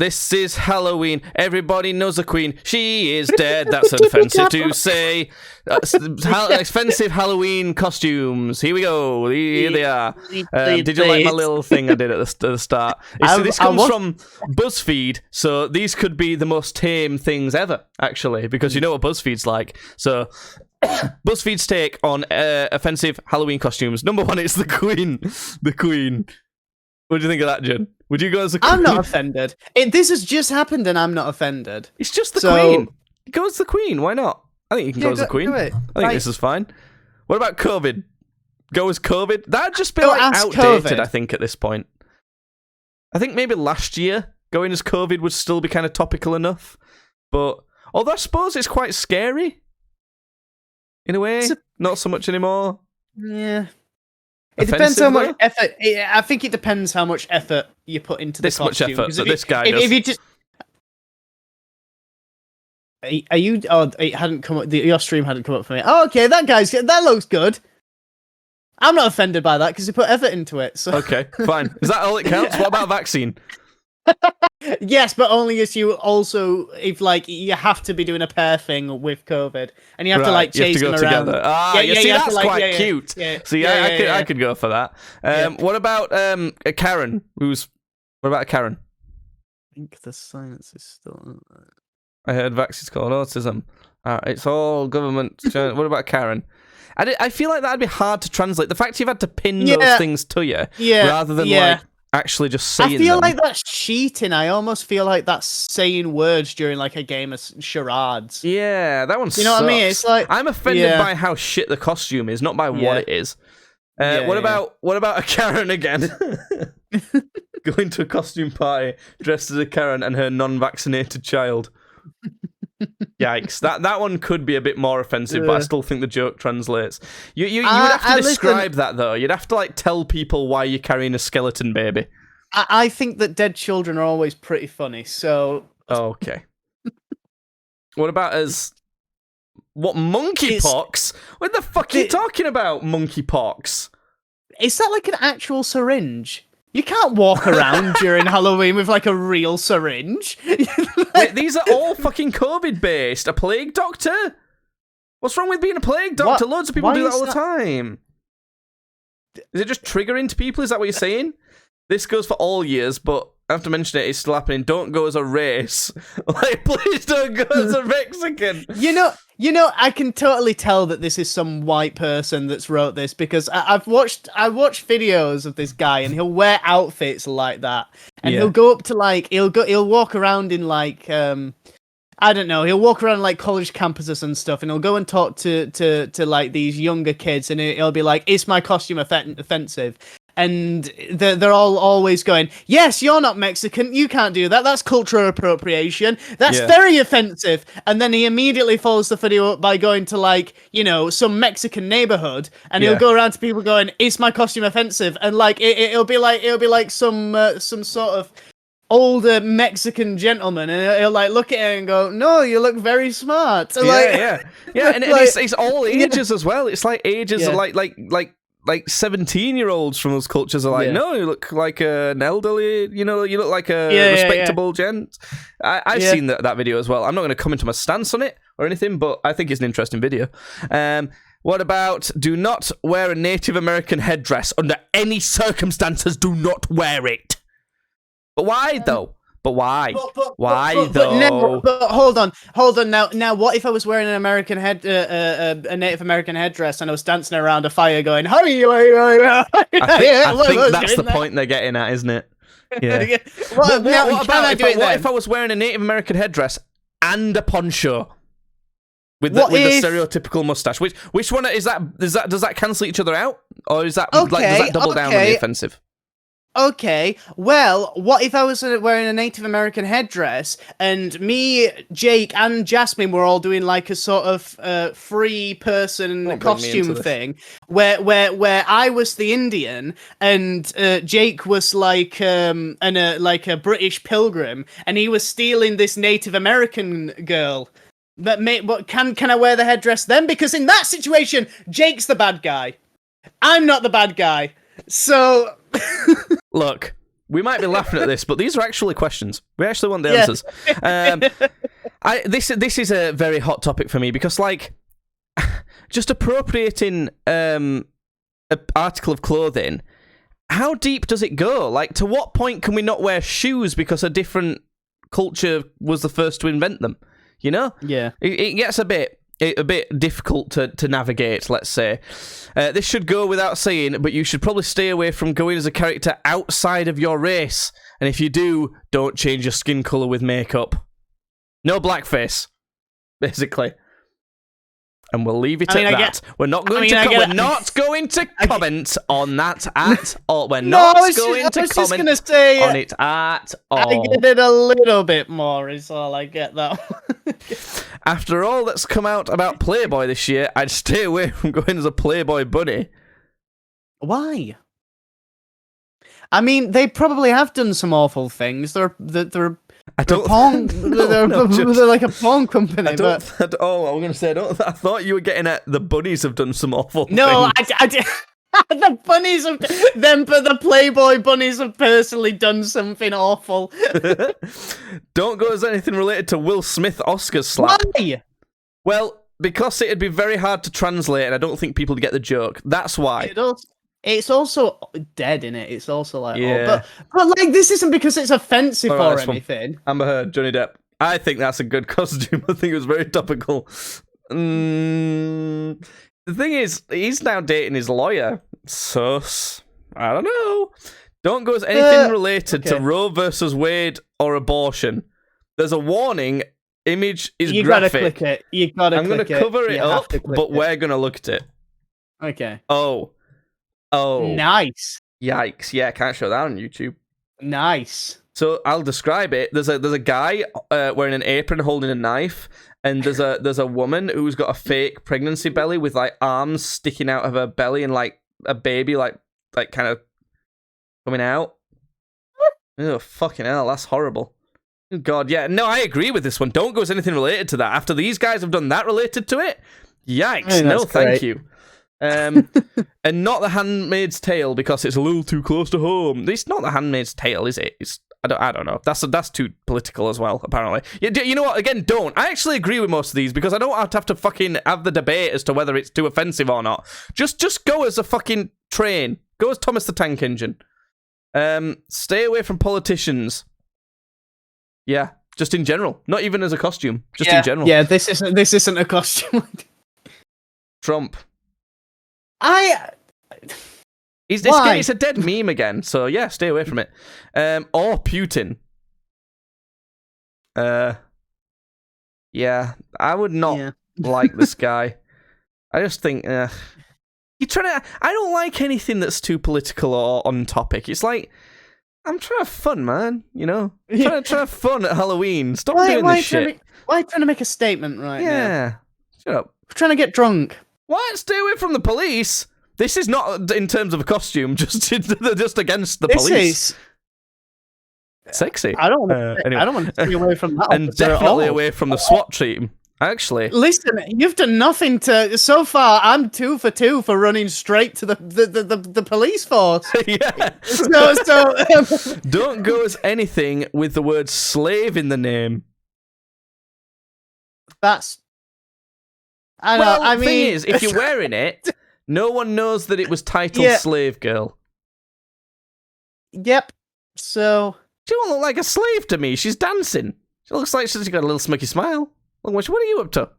This is Halloween. Everybody knows the Queen. She is dead. That's offensive to say. Expensive Halloween costumes. Here we go. Here they are. Did you like my little thing I did at the start? This comes from BuzzFeed, so these could be the most tame things ever, actually, because you know what BuzzFeed's like. So, BuzzFeed's take on offensive Halloween costumes. Number one, it's the Queen. The Queen. What do you think of that, Jen? Would you go as the Queen? I'm not offended. This has just happened and I'm not offended. It's just the Queen. Go as the Queen. Why not? I think you can go as the Queen. I think this is fine. What about COVID? Go as COVID? That'd just be outdated, COVID. I think, at this point. I think maybe last year, going as COVID would still be kind of topical enough. But, although I suppose it's quite scary. In a way. Not so much anymore. Yeah. It depends how much effort. I think it depends how much effort you put into this costume. Much effort that this guy does. If you just, are you? Oh, it hadn't come up. Your stream hadn't come up for me. Oh, okay, that looks good. I'm not offended by that because you put effort into it. So okay, fine. Is that all it counts? What about vaccine? Yes, but only if you you have to be doing a pair thing with COVID, and you have to chase them around. Together. That's quite cute. I could go for that. What about Karen? What about Karen? I think the science is still. I heard vaccines called autism. It's all government. What about Karen? I feel like that'd be hard to translate. The fact you've had to pin those things to you, rather than actually just saying them. I feel like that's cheating. I almost feel like that's saying words during a game of charades. Yeah, that one sucks. You know what I mean? It's like I'm offended by how shit the costume is, not by what it is. What about a Karen again? Going to a costume party dressed as a Karen and her non-vaccinated child. Yikes! That one could be a bit more offensive, but I still think the joke translates. You would have to describe that though. You'd have to tell people why you're carrying a skeleton baby. I think that dead children are always pretty funny. So okay. What about monkeypox? What the fuck are you talking about? Monkeypox? Is that an actual syringe? You can't walk around during Halloween with a real syringe. Wait, these are all fucking COVID-based. A plague doctor? What's wrong with being a plague doctor? Loads of people do that all the time. Is it just triggering to people? Is that what you're saying? This goes for all years, but I have to mention it's still happening. Don't go as a race. Please don't go as a Mexican. You know, I can totally tell that this is some white person that's wrote this because I've watched videos of this guy and he'll wear outfits like that, and he'll go up to he'll walk around in I don't know, he'll walk around college campuses and stuff, and he'll go and talk to these younger kids, and he'll be like, "Is my costume offensive?" And they're all always going, "Yes, you're not Mexican. You can't do that. That's cultural appropriation. That's very offensive." And then he immediately follows the video up by going to some Mexican neighborhood, and he'll go around to people going, "Is my costume offensive?" And it'll be like some sort of older Mexican gentleman, and he'll look at it and go, "No, you look very smart." And and it's all ages as well. It's ages like 17-year-olds from those cultures are no, you look like an elderly, you look like a respectable gent. I've seen that video as well. I'm not going to come into my stance on it or anything, but I think it's an interesting video. What about do not wear a Native American headdress under any circumstances? Do not wear it. But why though? But why? Why though? But hold on. Now, what if I was wearing an American a Native American headdress and I was dancing around a fire going, "Honey, I think that's the point they're getting at, isn't it? Yeah. What if I was wearing a Native American headdress and a poncho with the stereotypical mustache? Which one is that? Does that cancel each other out, or is that does that double down on the offensive? Okay, well, what if I was wearing a Native American headdress and me, Jake, and Jasmine were all doing a sort of free person costume thing where I was the Indian and Jake was a British pilgrim, and he was stealing this Native American girl. But can I wear the headdress then? Because in that situation, Jake's the bad guy. I'm not the bad guy. So look, we might be laughing at this, but these are actually questions. We actually want the answers. This is a very hot topic for me because, like, just appropriating an article of clothing, how deep does it go? Like, to what point can we not wear shoes because a different culture was the first to invent them? You know? Yeah. It gets a bit difficult to navigate, let's say. This should go without saying, but you should probably stay away from going as a character outside of your race. And if you do, don't change your skin colour with makeup. No blackface, basically. And we'll leave it at that. We're not going to comment on that at all. We're not going to comment on it at all. I get it a little bit more, is all I get, though. After all that's come out about Playboy this year, I'd stay away from going as a Playboy bunny. Why? I mean, they probably have done some awful things. They're like a porn company. I'm going to say, I thought you were getting at the bunnies have done some awful things. No, I did. The bunnies have but the Playboy bunnies have personally done something awful. Don't go as anything related to Will Smith Oscars slap. Why? Well, because it'd be very hard to translate, and I don't think people would get the joke. That's why. It's also dead in it. It's also like, but like this isn't because it's offensive or anything. Amber Heard, Johnny Depp. I think that's a good costume. I think it was very topical. The thing is, he's now dating his lawyer. Sus. I don't know. Don't go as anything related to Roe versus Wade or abortion. There's a warning. Image is graphic. Gotta click it. I'm going to cover it up, but we're going to look at it. Okay. Oh. Nice. Yikes. Yeah, I can't show that on YouTube. Nice. So I'll describe it. There's a guy wearing an apron holding a knife, and there's a woman who's got a fake pregnancy belly with like arms sticking out of her belly and like a baby like kind of coming out. Oh, fucking hell, that's horrible. Oh, God, yeah. No, I agree with this one. Don't go as anything related to that. After these guys have done that related to it, yikes. No, thank you. And not The Handmaid's Tale because it's a little too close to home. It's not The Handmaid's Tale, is it? I don't know. That's too political as well, apparently. You know what? Again, don't. I actually agree with most of these because I don't have to fucking have the debate as to whether it's too offensive or not. Just go as a fucking train. Go as Thomas the Tank Engine. Stay away from politicians. Yeah, just in general. Not even as a costume. Just in general. Yeah, this isn't a costume. Trump. It's a dead meme again, so yeah, stay away from it. Or Putin. Yeah, I would not like this guy. I just think, you're trying to. I don't like anything that's too political or on topic. It's like, I'm trying to have fun, man. You know, trying to have fun at Halloween. Stop doing this shit. Why are you trying to make a statement right now? Yeah, shut up. We're trying to get drunk. What? Stay away from the police. This is not in terms of a costume, just against the police. This is sexy. I don't want to stay away from that. And definitely away from the SWAT team. Actually, listen, you've done nothing to. So far, I'm 2 for 2 for running straight to the police force. Yeah. So don't go as anything with the word slave in the name. That's. The thing is, if you're wearing it, no one knows that it was titled Slave Girl. Yep. So she don't look like a slave to me. She's dancing. She looks like she's got a little smirky smile. What are you up to?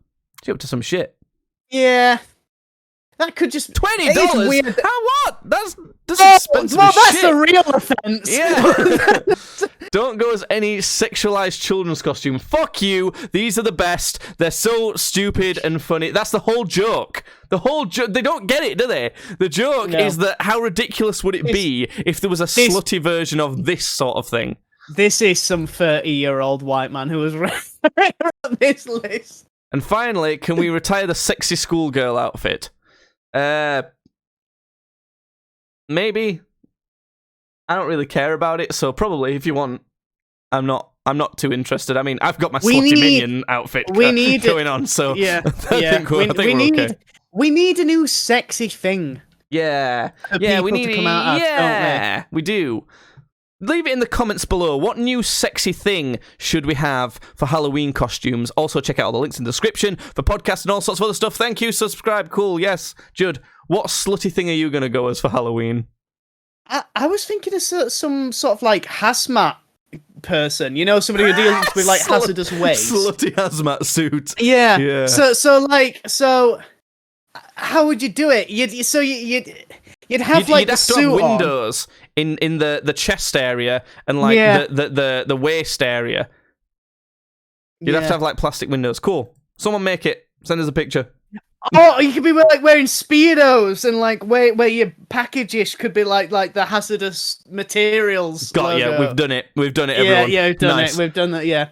You up to some shit? Yeah. That could just $20. How what? That's expensive. Well, that's the real offense. Yeah. Don't go as any sexualized children's costume. Fuck you. These are the best. They're so stupid and funny. That's the whole joke. They don't get it, do they? The joke is that how ridiculous would it be if there was a slutty version of this sort of thing? This is some 30-year-old white man who was on this list. And finally, can we retire the sexy schoolgirl outfit? Maybe. I don't really care about it, so probably if you want, I'm not too interested. I mean, I've got my slutty minion outfit going on, so yeah, I think we're okay. We need a new sexy thing. Yeah, we need to come out. Yeah, we do. Leave it in the comments below. What new sexy thing should we have for Halloween costumes? Also, check out all the links in the description for podcasts and all sorts of other stuff. Thank you. Subscribe. Cool. Yes. Judd, what slutty thing are you going to go as for Halloween? I was thinking of some sort of like hazmat person, you know, somebody who deals with like hazardous waste. Slutty hazmat suit. Yeah. So how would you do it? You'd have like the suit have windows in the chest area and like the waist area. You'd have to have like plastic windows. Cool. Someone make it. Send us a picture. Oh, you could be like wearing Speedos and like where your package-ish could be like the hazardous materials. Got logo. We've done it. We've done it, everyone. Yeah, we've done nice. it. We've done that. Yeah.